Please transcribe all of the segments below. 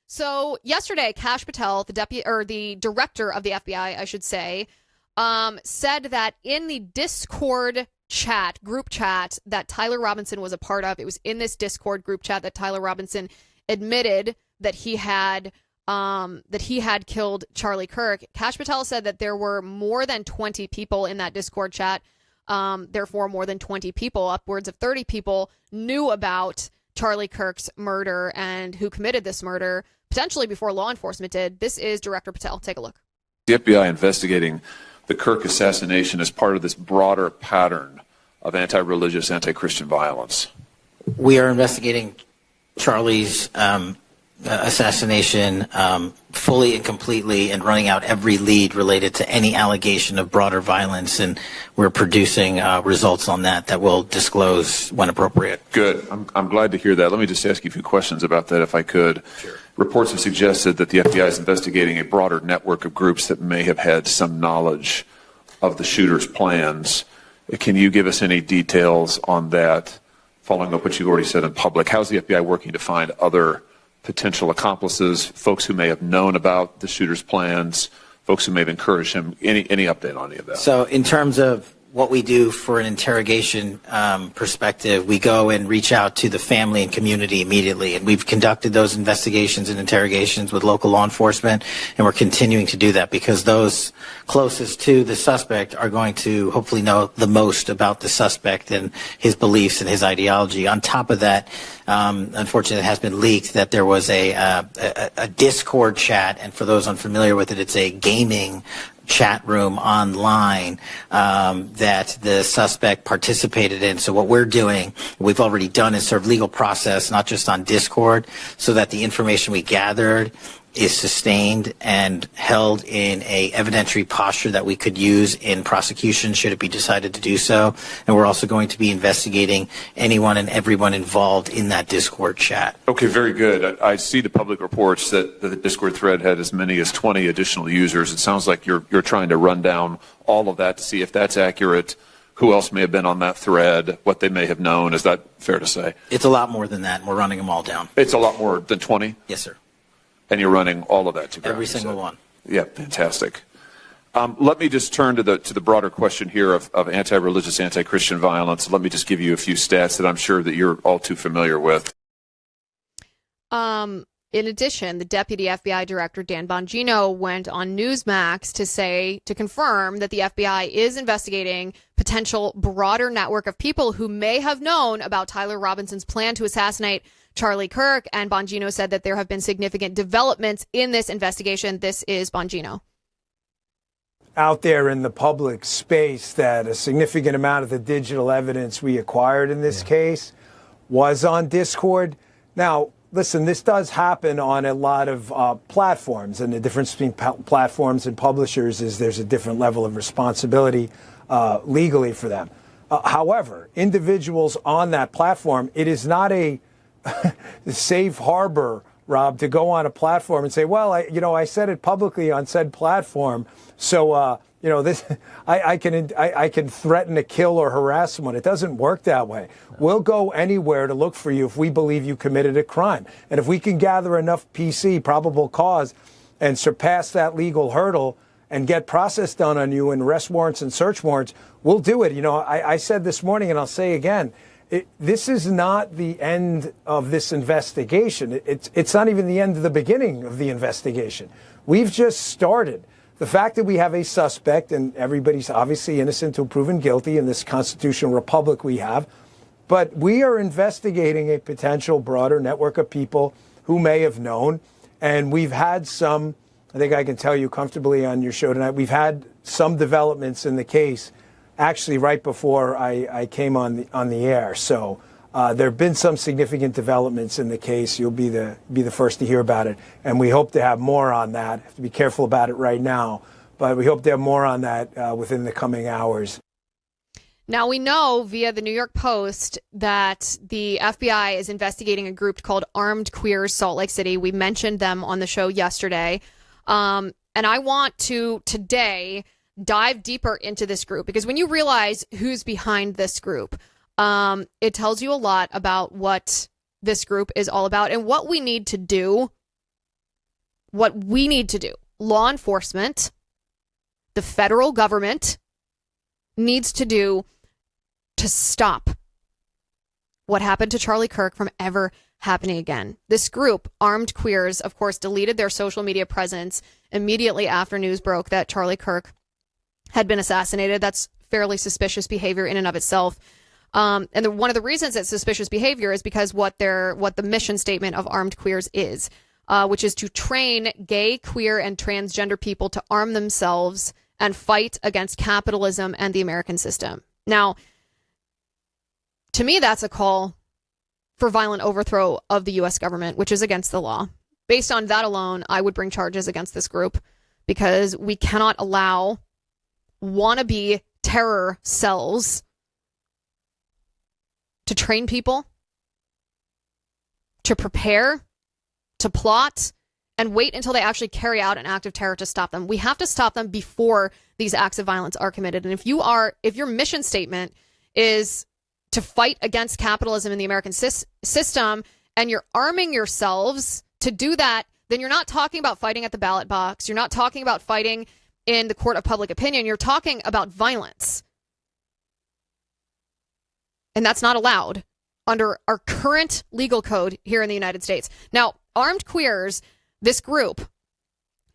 So yesterday, Kash Patel, the director of the FBI, I should say, said that in the Discord group chat that Tyler Robinson was a part of, it was in this Discord group chat that Tyler Robinson admitted that he had killed Charlie Kirk. Kash Patel said that there were more than 20 people in that Discord chat. Therefore, more than 20 people, upwards of 30 people, knew about Charlie Kirk's murder and who committed this murder, potentially before law enforcement did. This is Director Patel. Take a look. The FBI investigating the Kirk assassination as part of this broader pattern of anti-religious, anti-Christian violence. We are investigating Charlie's assassination fully and completely and running out every lead related to any allegation of broader violence, and we're producing results on that we'll disclose when appropriate. Good. I'm glad to hear that. Let me just ask you a few questions about that if I could. Sure. Reports have suggested that the FBI is investigating a broader network of groups that may have had some knowledge of the shooter's plans. Can you give us any details on that, following up what you've already said in public? How's the FBI working to find other potential accomplices, folks who may have known about the shooter's plans, folks who may have encouraged him? Any update on any of that? So in terms of what we do for an interrogation perspective, we go and reach out to the family and community immediately. And we've conducted those investigations and interrogations with local law enforcement, and we're continuing to do that because those closest to the suspect are going to hopefully know the most about the suspect and his beliefs and his ideology. On top of that, unfortunately, it has been leaked that there was a Discord chat, and for those unfamiliar with it, it's a gaming chat room online that the suspect participated in. So what we're doing, we've already done, is serve legal process, not just on Discord, so that the information we gathered is sustained and held in a evidentiary posture that we could use in prosecution should it be decided to do so. And we're also going to be investigating anyone and everyone involved in that Discord chat. Okay, very good. I see the public reports that the Discord thread had as many as 20 additional users. It sounds like you're trying to run down all of that to see if that's accurate, who else may have been on that thread, what they may have known. Is that fair to say? It's a lot more than that, and we're running them all down. It's a lot more than 20? Yes, sir. And you're running all of that together? Every single one. Yeah, fantastic. Let me just turn to the broader question here of anti-religious, anti-Christian violence. Let me just give you a few stats that I'm sure that you're all too familiar with. In addition, the Deputy FBI Director, Dan Bongino, went on Newsmax to confirm that the FBI is investigating potential broader network of people who may have known about Tyler Robinson's plan to assassinate Charlie Kirk. And Bongino said that there have been significant developments in this investigation. This is Bongino. Out there in the public space that a significant amount of the digital evidence we acquired in this case was on Discord. Now, listen, this does happen on a lot of platforms, and the difference between platforms and publishers is there's a different level of responsibility legally for them. However, individuals on that platform, it is not a safe harbor, Rob, to go on a platform and say, well, I said it publicly on said platform, so this I can threaten to kill or harass someone. It doesn't work that way. We'll go anywhere to look for you if we believe you committed a crime, and if we can gather enough PC, probable cause, and surpass that legal hurdle and get process done on you and arrest warrants and search warrants, we'll do it. I said this morning, and I'll say again, this is not the end of this investigation. It's not even the end of the beginning of the investigation. We've just started. The fact that we have a suspect, and everybody's obviously innocent until proven guilty in this constitutional republic we have, but we are investigating a potential broader network of people who may have known. And we've had some, I think I can tell you comfortably on your show tonight, we've had some developments in the case actually right before I came on the air. So there have been some significant developments in the case. You'll be the first to hear about it, and we hope to have more on that. Have to be careful about it right now, but we hope to have more on that within the coming hours. Now, we know via the New York Post that the FBI is investigating a group called Armed Queers Salt Lake City. We mentioned them on the show yesterday, and I want to today dive deeper into this group, because when you realize who's behind this group, it tells you a lot about what this group is all about and what we need to do what we need to do, law enforcement, the federal government needs to do to stop what happened to Charlie Kirk from ever happening again. This group, Armed Queers, of course, deleted their social media presence immediately after news broke that Charlie Kirk had been assassinated. That's fairly suspicious behavior in and of itself. And one of the reasons it's suspicious behavior is because what the mission statement of Armed Queers is, which is to train gay, queer, and transgender people to arm themselves and fight against capitalism and the American system. Now, to me, that's a call for violent overthrow of the U.S. government, which is against the law. Based on that alone, I would bring charges against this group because we cannot allow wannabe terror cells to train people, to prepare, to plot, and wait until they actually carry out an act of terror to stop them. We have to stop them before these acts of violence are committed. And if your mission statement is to fight against capitalism in the American system, and you're arming yourselves to do that, then you're not talking about fighting at the ballot box. You're not talking about fighting in the court of public opinion. You're talking about violence. And that's not allowed under our current legal code here in the United States. Now, Armed Queers, this group,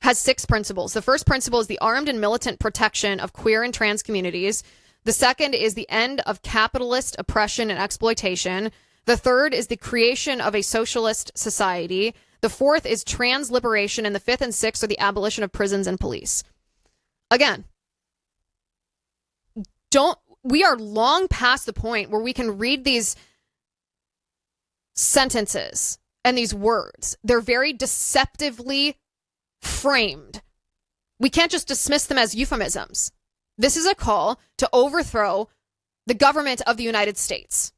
has 6 principles. The first principle is the armed and militant protection of queer and trans communities. The second is the end of capitalist oppression and exploitation. The third is the creation of a socialist society. The fourth is trans liberation. And the fifth and sixth are the abolition of prisons and police. Again, we are long past the point where we can read these sentences and these words. They're very deceptively framed. We can't just dismiss them as euphemisms. This is a call to overthrow the government of the United States.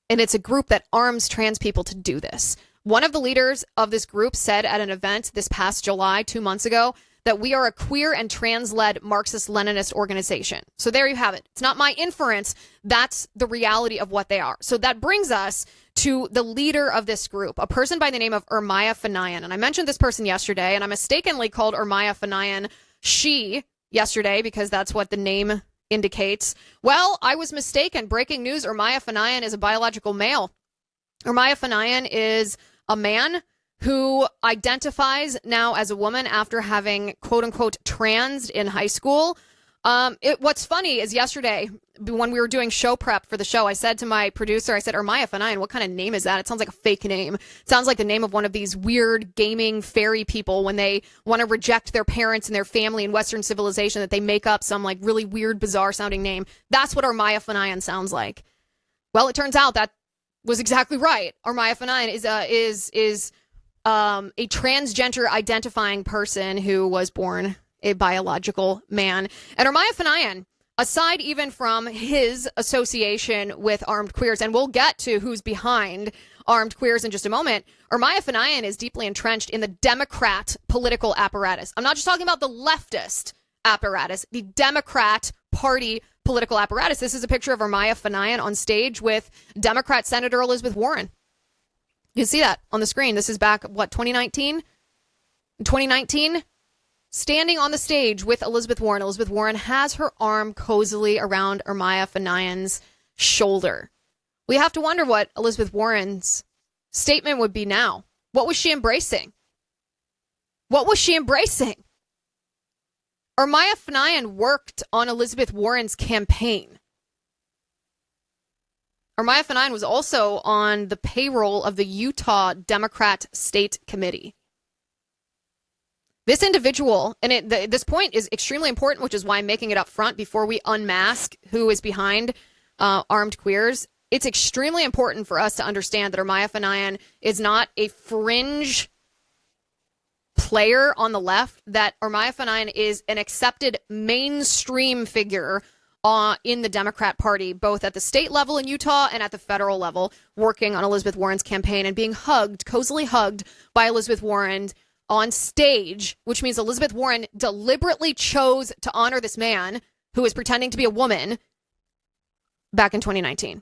And it's a group that arms trans people to do this. One of the leaders of this group said at an event this past July, 2 months ago, that we are a queer and trans-led Marxist-Leninist organization. So there you have it. It's not my inference. That's the reality of what they are. So that brings us to the leader of this group, a person by the name of Ermiya Fanaeian. And I mentioned this person yesterday, and I mistakenly called Ermiya Fanaeian she yesterday because that's what the name indicates. Well, I was mistaken. Breaking news, Ermiya Fanaeian is a biological male. Ermiya Fanaeian is a man who identifies now as a woman after having quote-unquote transed in high school. What's funny is yesterday, when we were doing show prep for the show, I said to my producer, I said, Ermiya Fanaeian, what kind of name is that? It sounds like a fake name. It sounds like the name of one of these weird gaming fairy people when they want to reject their parents and their family in Western civilization, that they make up some like really weird, bizarre sounding name. That's what Ermiya Fanaeian sounds like. Well, it turns out that was exactly right. Ermiya Fanaeian is a transgender identifying person who was born a biological man. And Ermiya Fanaeian, aside even from his association with Armed Queers, and we'll get to who's behind Armed Queers in just a moment, Ermiya Fanaeian is deeply entrenched in the Democrat political apparatus. I'm not just talking about the leftist apparatus, the Democrat Party political apparatus. This is a picture of Ermiya Fanaeian on stage with Democrat Senator Elizabeth Warren. You can see that on the screen. This is back, 2019? 2019? Standing on the stage with Elizabeth Warren. Elizabeth Warren has her arm cozily around Ermiya Fanaeian's shoulder. We have to wonder what Elizabeth Warren's statement would be now. What was she embracing? What was she embracing? Ermiya Fanaeian worked on Elizabeth Warren's campaign. Ermiya Fanaeian was also on the payroll of the Utah Democrat State Committee. This individual, and this point is extremely important, which is why I'm making it up front before we unmask who is behind Armed Queers. It's extremely important for us to understand that Ermiya Fanaeian is not a fringe player on the left, that Ermiya Fanaeian is an accepted mainstream figure in the Democrat Party, both at the state level in Utah and at the federal level, working on Elizabeth Warren's campaign and being cozily hugged by Elizabeth Warren on stage, which means Elizabeth Warren deliberately chose to honor this man who is pretending to be a woman back in 2019.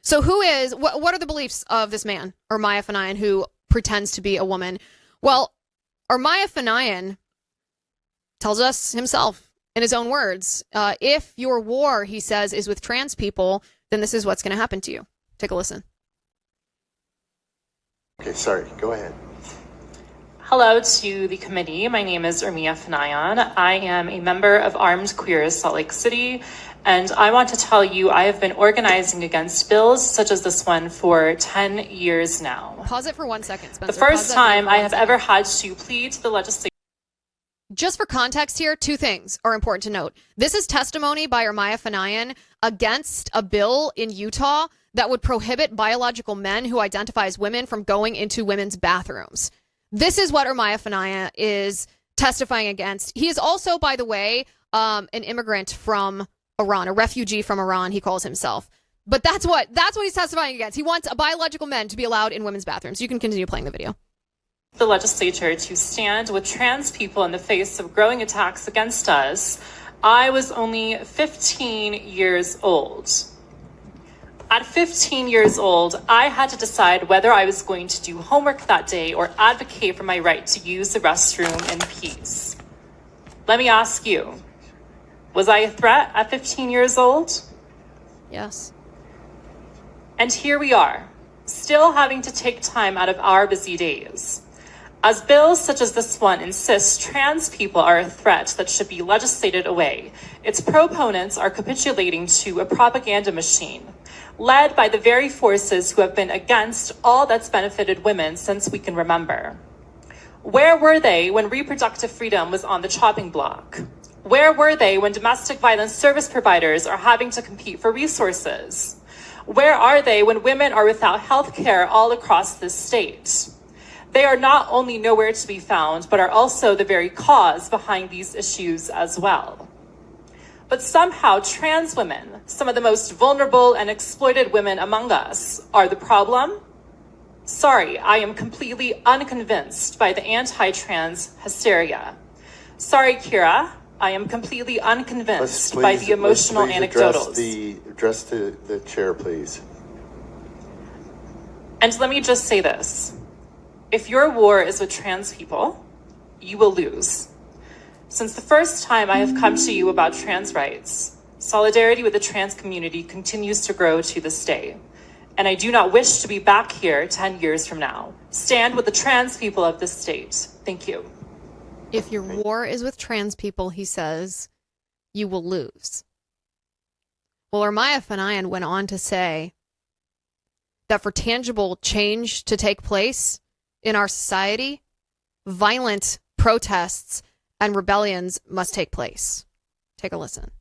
So what are the beliefs of this man, Ermiya Fanaeian, who pretends to be a woman. Well, Ermiya Fanaeian tells us himself in his own words, if your war, he says, is with trans people, then this is what's going to happen to you. Take a listen. Okay, sorry, go ahead. Hello to the committee. My name is Ermiya Fanaeian. I am a member of Armed Queers Salt Lake City, and I want to tell you I have been organizing against bills such as this one for 10 years now. Pause it for 1 second, Spencer. The first time I have ever had to plead to the legislature. Just for context here, two things are important to note. This is testimony by Ermiya Fanaeian against a bill in Utah that would prohibit biological men who identify as women from going into women's bathrooms. This is what Ermiya Fanaeian is testifying against. He is also, by the way, an immigrant from Iran, a refugee from Iran, he calls himself. But that's what he's testifying against. He wants biological men to be allowed in women's bathrooms. You can continue playing the video. The legislature to stand with trans people in the face of growing attacks against us. I was only 15 years old. At 15 years old, I had to decide whether I was going to do homework that day or advocate for my right to use the restroom in peace. Let me ask you, was I a threat at 15 years old? Yes. And here we are, still having to take time out of our busy days. As bills such as this one insist trans people are a threat that should be legislated away, its proponents are capitulating to a propaganda machine, led by the very forces who have been against all that's benefited women since we can remember. Where were they when reproductive freedom was on the chopping block? Where were they when domestic violence service providers are having to compete for resources? Where are they when women are without health care all across this state? They are not only nowhere to be found, but are also the very cause behind these issues as well. But somehow trans women, some of the most vulnerable and exploited women among us, are the problem? Sorry, I am completely unconvinced by the anti-trans hysteria. Sorry, Kira, I am completely unconvinced by the emotional anecdotals. Address the chair, please. And let me just say this. If your war is with trans people, you will lose. Since the first time I have come to you about trans rights, solidarity with the trans community continues to grow to this day. And I do not wish to be back here 10 years from now. Stand with the trans people of this state. Thank you. If your war is with trans people, he says, you will lose. Well, Ermiya Fanaeian went on to say that for tangible change to take place in our society, violent protests and rebellions must take place. Take a listen.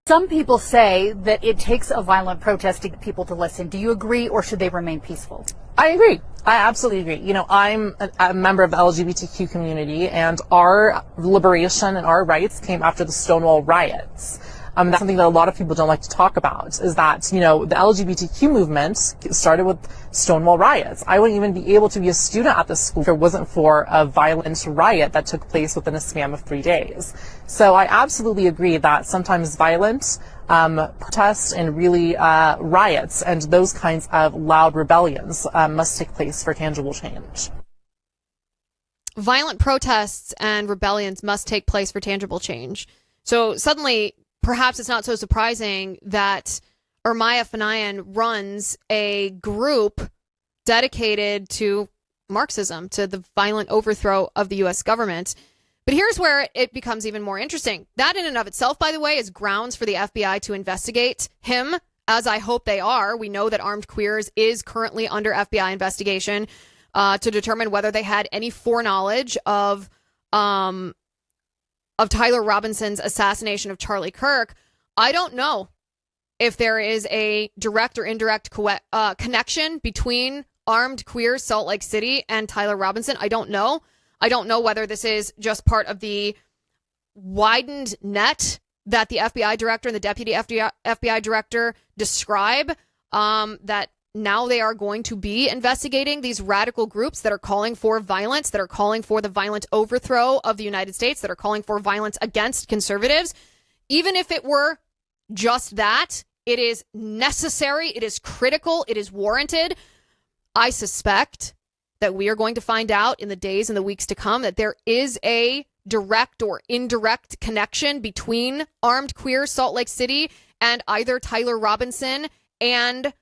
Some people say that it takes a violent protest to get people to listen. Do you agree, or should they remain peaceful? I agree. I absolutely agree. You know, I'm a member of the LGBTQ community, and our liberation and our rights came after the Stonewall riots. That's something that a lot of people don't like to talk about, is that, you know, the LGBTQ movement started with Stonewall riots. I wouldn't even be able to be a student at this school if it wasn't for a violent riot that took place within a span of 3 days. So I absolutely agree that sometimes violent protests and really riots and those kinds of loud rebellions must take place for tangible change. Violent protests and rebellions must take place for tangible change. So suddenly, perhaps it's not so surprising that Ermiya Fanaeian runs a group dedicated to Marxism, to the violent overthrow of the U.S. government. But here's where it becomes even more interesting. That in and of itself, by the way, is grounds for the FBI to investigate him, as I hope they are. We know that Armed Queers is currently under FBI investigation to determine whether they had any foreknowledge of Tyler Robinson's assassination of Charlie Kirk. I don't know if there is a direct or indirect connection between Armed Queers Salt Lake City and Tyler Robinson. I don't know. I don't know whether this is just part of the widened net that the FBI director and the deputy FBI director describe, that now they are going to be investigating these radical groups that are calling for violence, that are calling for the violent overthrow of the United States, that are calling for violence against conservatives. Even if it were just that, It is necessary. It is critical. It is warranted. I suspect that we are going to find out in the days and the weeks to come that there is a direct or indirect connection between Armed Queers Salt Lake City and either Tyler Robinson and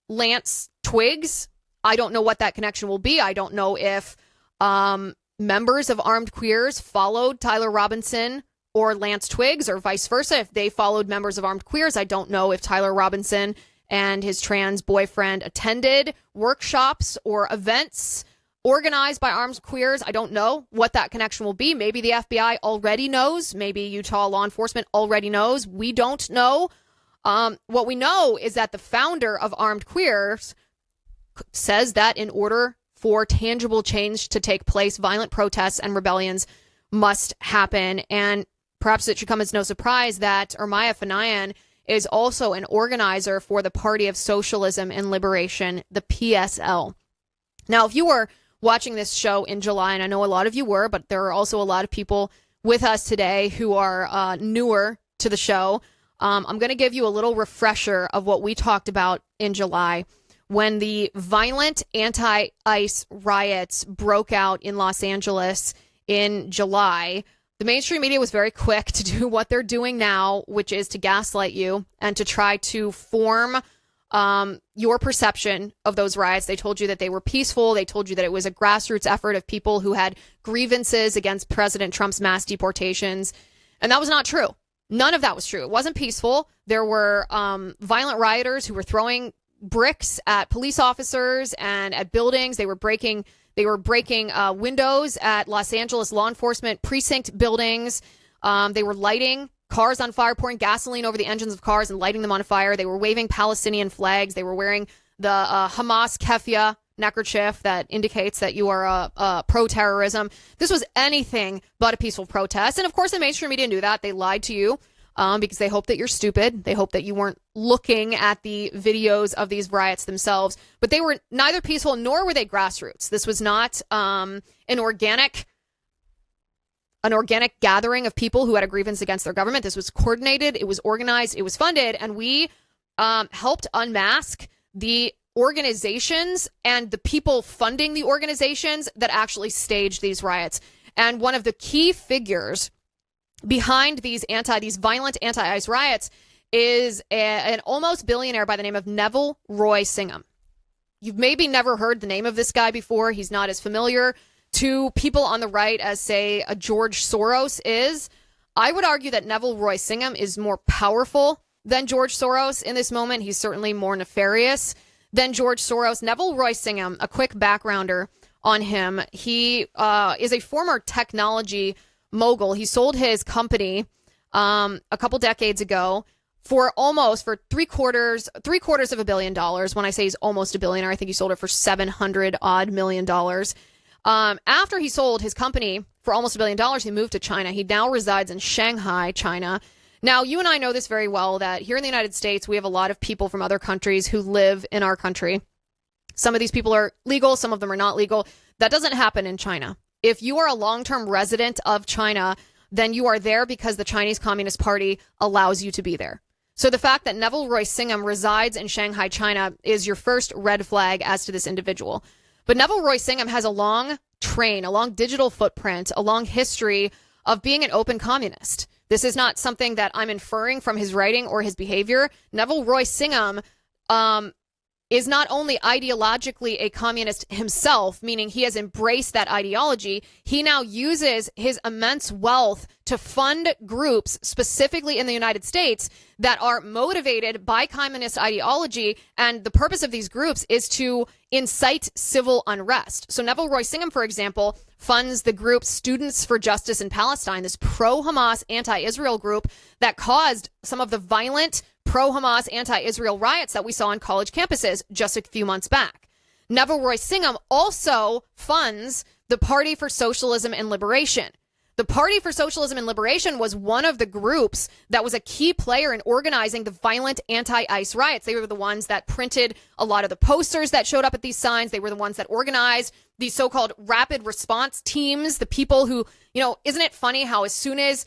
Lance Twiggs. I don't know what that connection will be. I don't know if members of Armed Queers followed Tyler Robinson or Lance Twiggs or vice versa. If they followed members of Armed Queers, I don't know if Tyler Robinson and his trans boyfriend attended workshops or events organized by Armed Queers. I don't know what that connection will be. Maybe the FBI already knows. Maybe Utah law enforcement already knows. We don't know. What we know is that the founder of Armed Queers says that in order for tangible change to take place, violent protests and rebellions must happen. And perhaps it should come as no surprise that Ermiya Fanaeian is also an organizer for the Party of Socialism and Liberation, the PSL. Now, if you were watching this show in July, and I know a lot of you were, but there are also a lot of people with us today who are newer to the show, I'm going to give you a little refresher of what we talked about in July when the violent anti-ICE riots broke out in Los Angeles in July. The mainstream media was very quick to do what they're doing now, which is to gaslight you and to try to form your perception of those riots. They told you that they were peaceful. They told you that it was a grassroots effort of people who had grievances against President Trump's mass deportations. And that was not true. None of that was true. It wasn't peaceful. There were violent rioters who were throwing bricks at police officers and at buildings. They were breaking windows at Los Angeles law enforcement precinct buildings. They were lighting cars on fire, pouring gasoline over the engines of cars and lighting them on fire. They were waving Palestinian flags. They were wearing the Hamas keffiyeh neckerchief that indicates that you are pro-terrorism. This was anything but a peaceful protest. And of course, the mainstream media knew that. They lied to you because they hope that you're stupid. They hope that you weren't looking at the videos of these riots themselves. But they were neither peaceful nor were they grassroots. This was not an organic gathering of people who had a grievance against their government. This was coordinated. It was organized. It was funded. And we helped unmask the organizations and the people funding the organizations that actually staged these riots. And one of the key figures behind these violent anti-ICE riots is an almost billionaire by the name of Neville Roy Singham. You've maybe never heard the name of this guy before. He's not as familiar to people on the right as, say, a George Soros is. I would argue that Neville Roy Singham is more powerful than George Soros in this moment. He's certainly more nefarious than George Soros. Neville Roy Singham, a quick backgrounder on him. He is a former technology mogul. He sold his company a couple decades ago for three quarters of $1 billion. When I say he's almost a billionaire, I think he sold it for $700 million. After he sold his company for almost $1 billion, he moved to China. He now resides in Shanghai, China. Now, you and I know this very well, that here in the United States, we have a lot of people from other countries who live in our country. Some of these people are legal. Some of them are not legal. That doesn't happen in China. If you are a long-term resident of China, then you are there because the Chinese Communist Party allows you to be there. So the fact that Neville Roy Singham resides in Shanghai, China is your first red flag as to this individual. But Neville Roy Singham has a long digital footprint, a long history of being an open communist. This is not something that I'm inferring from his writing or his behavior. Neville Roy Singham is not only ideologically a communist himself, meaning he has embraced that ideology, he now uses his immense wealth to fund groups, specifically in the United States, that are motivated by communist ideology. And the purpose of these groups is to incite civil unrest. So Neville Roy Singham, for example, funds the group Students for Justice in Palestine, this pro-Hamas anti-Israel group that caused some of the violent pro-Hamas anti-Israel riots that we saw on college campuses just a few months back. Neville Roy Singham also funds the Party for Socialism and Liberation. The Party for Socialism and Liberation was one of the groups that was a key player in organizing the violent anti-ICE riots. They were the ones that printed a lot of the posters that showed up at these signs. They were the ones that organized these so-called rapid response teams, the people who, isn't it funny how as soon as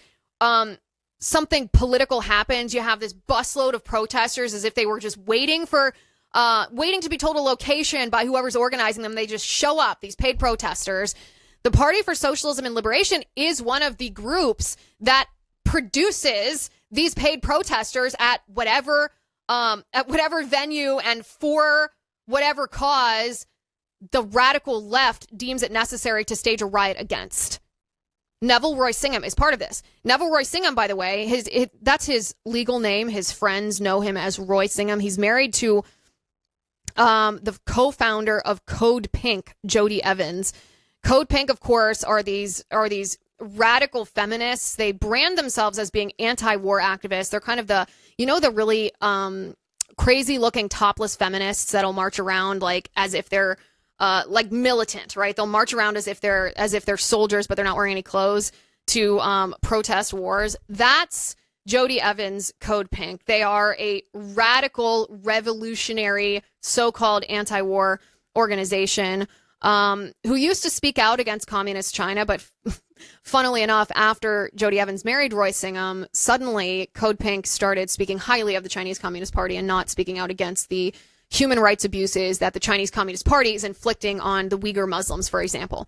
something political happens, you have this busload of protesters as if they were just waiting to be told a location by whoever's organizing them. They just show up, these paid protesters. The Party for Socialism and Liberation is one of the groups that produces these paid protesters at whatever venue and for whatever cause the radical left deems it necessary to stage a riot against. Neville Roy Singham is part of this. Neville Roy Singham, by the way, that's his legal name. His friends know him as Roy Singham. He's married to the co-founder of Code Pink, Jody Evans. Code Pink, of course, are these radical feminists. They brand themselves as being anti-war activists. They're kind of the really crazy looking topless feminists that'll march around like as if they're like militant, right? They'll march around as if they're soldiers, but they're not wearing any clothes to protest wars. That's Jody Evans' Code Pink. They are a radical, revolutionary, so-called anti-war organization who used to speak out against communist China, but funnily enough, after Jody Evans married Roy Singham, suddenly Code Pink started speaking highly of the Chinese Communist Party and not speaking out against the human rights abuses that the Chinese Communist Party is inflicting on the Uyghur Muslims, for example.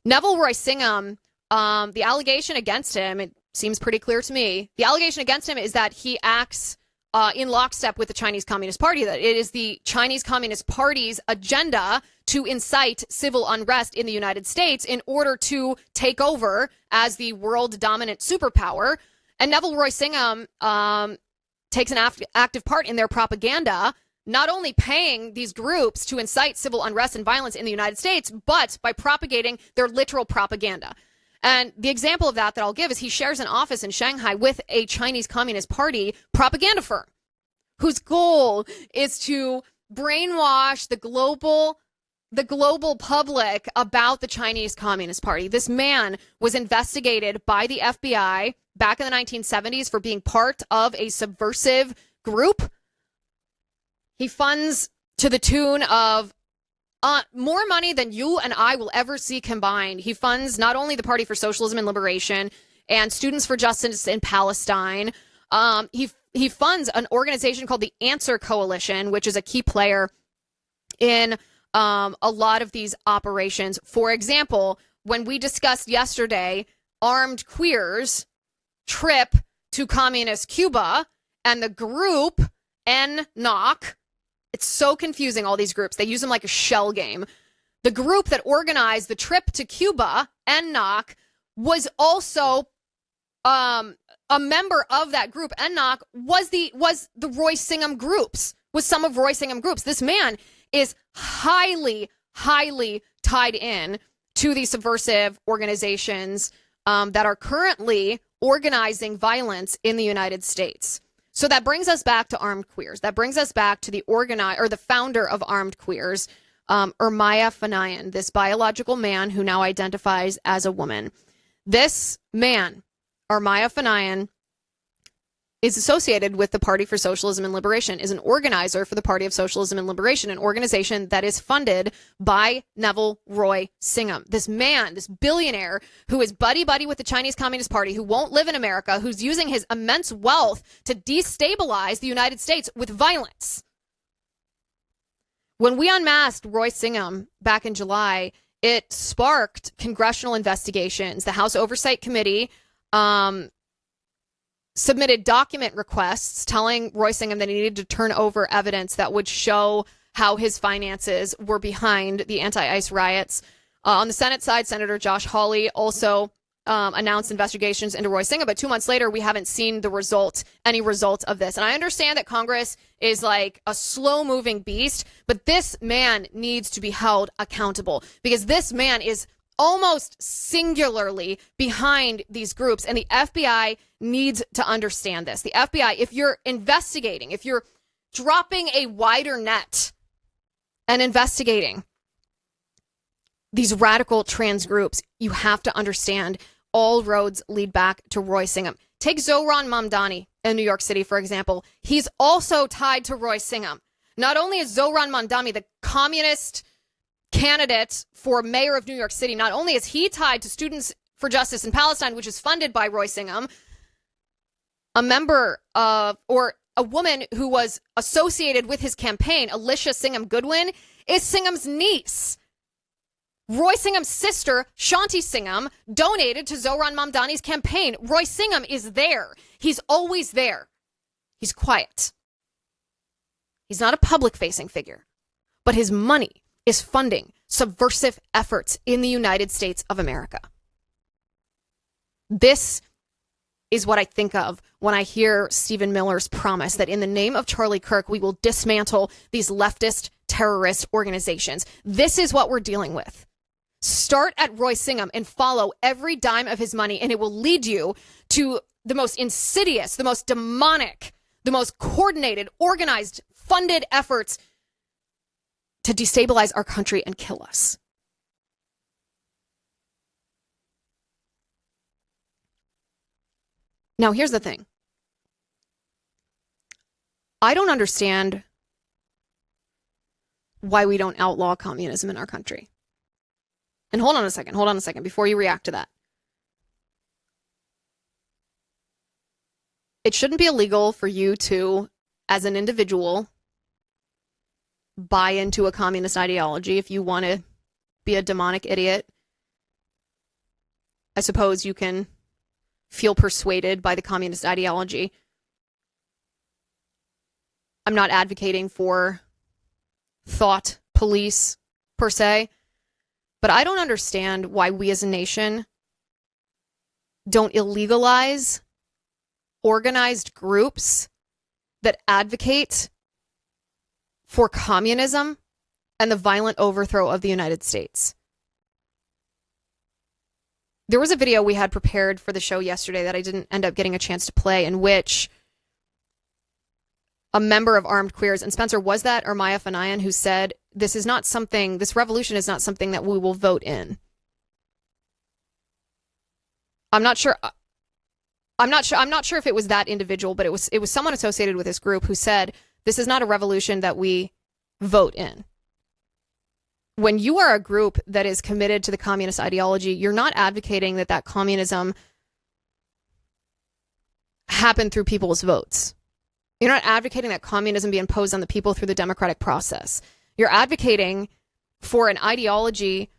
Neville Roy Singham, the allegation against him, it seems pretty clear to me, the allegation against him is that he acts in lockstep with the Chinese Communist Party, that it is the Chinese Communist Party's agenda to incite civil unrest in the United States in order to take over as the world dominant superpower. And Neville Roy Singham takes an active part in their propaganda, not only paying these groups to incite civil unrest and violence in the United States, but by propagating their literal propaganda. And the example of that I'll give is he shares an office in Shanghai with a Chinese Communist Party propaganda firm whose goal is to brainwash the global public about the Chinese Communist Party. This man was investigated by the FBI back in the 1970s for being part of a subversive group. He funds to the tune of more money than you and I will ever see combined. He funds not only the Party for Socialism and Liberation and Students for Justice in Palestine. He funds an organization called the Answer Coalition, which is a key player in a lot of these operations. For example, when we discussed yesterday Armed Queers' trip to communist Cuba and the group NNOC, it's so confusing, all these groups. They use them like a shell game. The group that organized the trip to Cuba, NNOC, was also a member of that group. NNOC was the Roy Singham groups, was some of Roy Singham groups. This man is highly, highly tied in to these subversive organizations that are currently organizing violence in the United States. So that brings us back to Armed Queers. That brings us back to the founder of Armed Queers, Ermiya Fanaeian, this biological man who now identifies as a woman. This man, Ermiya Fanaeian, is associated with the Party for Socialism and Liberation, is an organizer for the Party of Socialism and Liberation, an organization that is funded by Neville Roy Singham. This man, this billionaire who is buddy-buddy with the Chinese Communist Party, who won't live in America, who's using his immense wealth to destabilize the United States with violence. When we unmasked Roy Singham back in July, it sparked congressional investigations. The House Oversight Committee submitted document requests telling Roy Singham that he needed to turn over evidence that would show how his finances were behind the anti-ICE riots. On the Senate side, Senator Josh Hawley also announced investigations into Roy Singham, but 2 months later, we haven't seen any result of this. And I understand that Congress is like a slow-moving beast, but this man needs to be held accountable because this man is almost singularly behind these groups, and the FBI needs to understand this. The FBI, if you're investigating, if you're dropping a wider net and investigating these radical trans groups, you have to understand all roads lead back to Roy Singham. Take Zohran Mamdani in New York City, for example. He's also tied to Roy Singham. Not only is Zohran Mamdani the communist candidate for mayor of New York City, not only is he tied to Students for Justice in Palestine, which is funded by Roy Singham, a member of, or a woman who was associated with his campaign, Alicia Singham Goodwin, is Singham's niece. Roy Singham's sister, Shanti Singham, donated to Zohran Mamdani's campaign. Roy Singham is there. He's always there. He's quiet. He's not a public-facing figure, but his money is funding subversive efforts in the United States of America. This is what I think of when I hear Stephen Miller's promise that in the name of Charlie Kirk, we will dismantle these leftist terrorist organizations. This is what we're dealing with. Start at Roy Singham and follow every dime of his money, and it will lead you to the most insidious, the most demonic, the most coordinated, organized, funded efforts to destabilize our country and kill us. Now, here's the thing. I don't understand why we don't outlaw communism in our country. And hold on a second, before you react to that. It shouldn't be illegal for you to, as an individual, buy into a communist ideology if you want to be a demonic idiot. I suppose you can feel persuaded by the communist ideology. I'm not advocating for thought police, per se. But I don't understand why we as a nation don't illegalize organized groups that advocate for communism and the violent overthrow of the United States. There was a video we had prepared for the show yesterday that I didn't end up getting a chance to play, in which a member of Armed Queers, and Spencer, was that Ermiya Fanaeian, who said, this revolution is not something that we will vote in. I'm not sure if it was that individual, but it was someone associated with this group who said, this is not a revolution that we vote in. When you are a group that is committed to the communist ideology, you're not advocating that communism happen through people's votes. You're not advocating that communism be imposed on the people through the democratic process. You're advocating for an ideology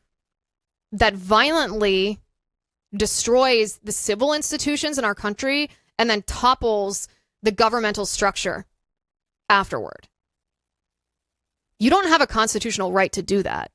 that violently destroys the civil institutions in our country and then topples the governmental structure afterward. You don't have a constitutional right to do that.